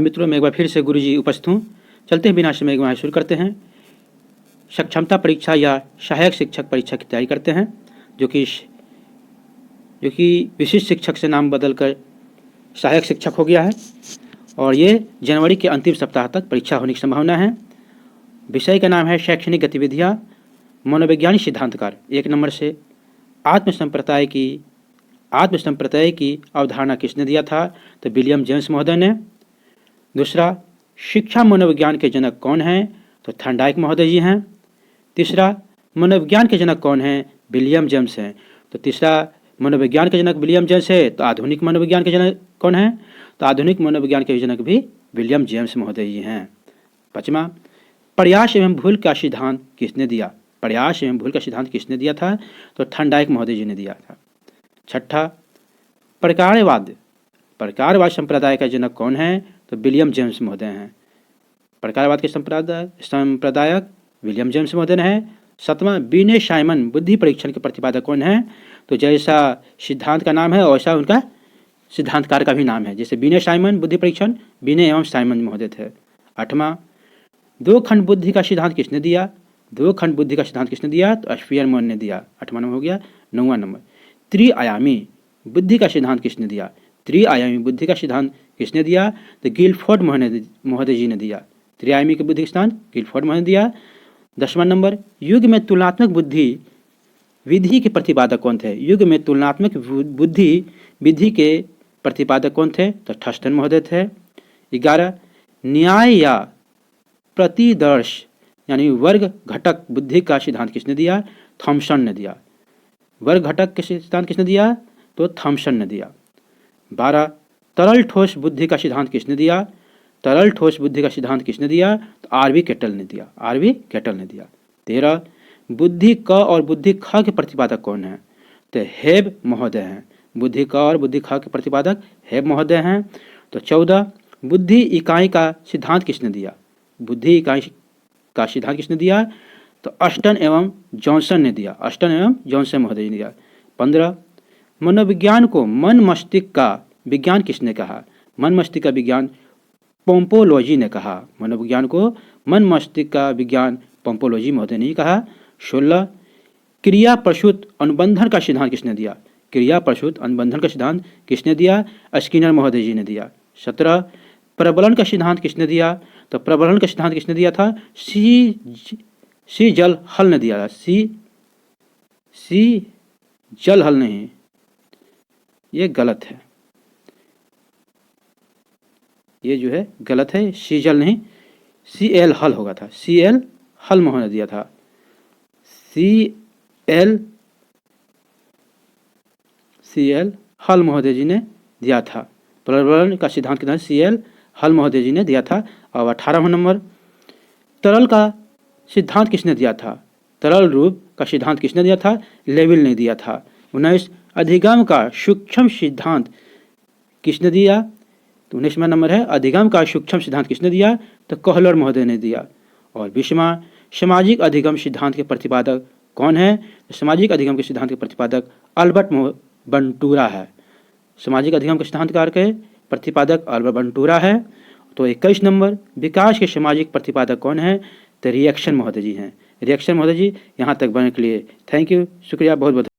मित्रों, मैं एक बार फिर से गुरुजी उपस्थित हूँ। चलते हैं बिना समय गंवाए शुरू करते हैं। सक्षमता परीक्षा या सहायक शिक्षक परीक्षा की तैयारी करते हैं, जो कि विशिष्ट शिक्षक से नाम बदलकर सहायक शिक्षक हो गया है और ये जनवरी के अंतिम सप्ताह तक परीक्षा होने की संभावना है। विषय का नाम है शैक्षणिक गतिविधियाँ, मनोवैज्ञानिक सिद्धांतकार। 1 नंबर से आत्मसंप्रदाय की अवधारणा किसने दिया था? तो विलियम जेम्स महोदय ने। दूसरा, शिक्षा मनोविज्ञान के जनक कौन हैं? तो थॉर्नडाइक महोदय जी हैं। तीसरा, मनोविज्ञान के जनक कौन हैं? विलियम जेम्स हैं। तो तीसरा, मनोविज्ञान के जनक विलियम जेम्स है, तो आधुनिक मनोविज्ञान के जनक कौन हैं? तो आधुनिक मनोविज्ञान के जनक भी विलियम जेम्स महोदय जी हैं। 5वां, प्रयास एवं भूल का सिद्धांत किसने दिया? प्रयास एवं भूल का सिद्धांत किसने दिया था? तो थॉर्नडाइक महोदय जी ने दिया था। 6ठा, प्रकारवाद संप्रदाय का जनक कौन है? तो विलियम जेम्स महोदय हैं। प्रकारवाद के संप्रदायक विलियम जेम्स महोदय हैं। 7वां, बीने साइमन बुद्धि परीक्षण के प्रतिपादक कौन है? तो जैसा सिद्धांत का नाम है वैसा उनका सिद्धांतकार का भी नाम है। जैसे बीने साइमन बुद्धि परीक्षण, बीने एवं साइमन महोदय थे। 8वां, 2 खंड बुद्धि का सिद्धांत किसने दिया? 2 खंड बुद्धि का सिद्धांत किसने दिया? तो स्पीयरमैन ने दिया। 8वां नंबर हो गया। 9वां नंबर, त्रिआयामी बुद्धि का सिद्धांत किसने दिया? त्रिआयामी बुद्धि का सिद्धांत किसने दिया? तो गिलफोर्ड महोदय जी ने दिया। त्रिआयामी की बुद्धि का सिद्धांत गिलफोर्ड महोदय ने दिया। 10वां नंबर, युग में तुलनात्मक बुद्धि विधि के प्रतिपादक कौन थे? युग में तुलनात्मक बुद्धि विधि के प्रतिपादक कौन थे? तो थर्स्टन महोदय थे। 11, न्याय या प्रतिदर्श यानी वर्ग घटक बुद्धि का सिद्धांत किसने दिया? थॉमसन ने दिया। वर्ग घटक के सिद्धांत किसने दिया? तो थॉमसन ने दिया। 12, तरल ठोस बुद्धि का सिद्धांत किसने दिया? तरल ठोस बुद्धि का सिद्धांत किसने दिया? तो आरवी केटल ने दिया। 13, बुद्धि क और बुद्धि ख के प्रतिपादक कौन है? तो हेब महोदय हैं। बुद्धि क और बुद्धि ख के प्रतिपादक हेब महोदय हैं। तो 14, बुद्धि इकाई का सिद्धांत किसने दिया? बुद्धि इकाई का सिद्धांत किसने दिया? तो अस्टन एवं जॉनसन ने दिया। अस्टन एवं जॉनसन महोदय ने दिया। 15, मनोविज्ञान को मन मस्तिष्क का विज्ञान किसने कहा? मन मस्तिष्क का विज्ञान पोम्पोलॉजी ने कहा। मनोविज्ञान को मन मस्तिष्क का विज्ञान पोम्पोलॉजी महोदय ने कहा। 16, क्रिया प्रसूत अनुबंधन का सिद्धांत किसने दिया? क्रिया प्रसूत अनुबंधन का सिद्धांत किसने दिया? स्किनर महोदय जी ने दिया। 17, प्रबलन का सिद्धांत किसने दिया? तो प्रबलन का सिद्धांत किसने दिया था? सी जल हल ने दिया था। सी जल हल नहीं, ये गलत है, ये जो है गलत है। सी जल नहीं, सी एल हल होगा था। सी एल हल महोदय ने दिया था। सी एल हल महोदय जी ने दिया था। प्रबलन का सिद्धांत कितना? सी एल हल महोदय जी ने दिया था। और 18वां नंबर, तरल का सिद्धांत किसने दिया था? तरल रूप का सिद्धांत किसने दिया था? लेविल ने दिया था। 19, अधिगम का सूक्ष्म सिद्धांत किसने दिया? तो 19वां नंबर है, अधिगम का सूक्ष्म सिद्धांत किसने दिया? तो कोहलर महोदय ने दिया। और 20वां, सामाजिक अधिगम सिद्धांत के प्रतिपादक कौन है? तो सामाजिक अधिगम के सिद्धांत के प्रतिपादक अल्बर्ट बंटूरा है। सामाजिक अधिगम के सिद्धांतकार के प्रतिपादक अल्बर्ट बंटूरा है। तो 21 नंबर, विकास के सामाजिक प्रतिपादक कौन है? तो रिएक्शन महोदय जी हैं। रिएक्शन महोदय जी। यहाँ तक बनने के लिए थैंक यू, शुक्रिया, बहुत बहुत।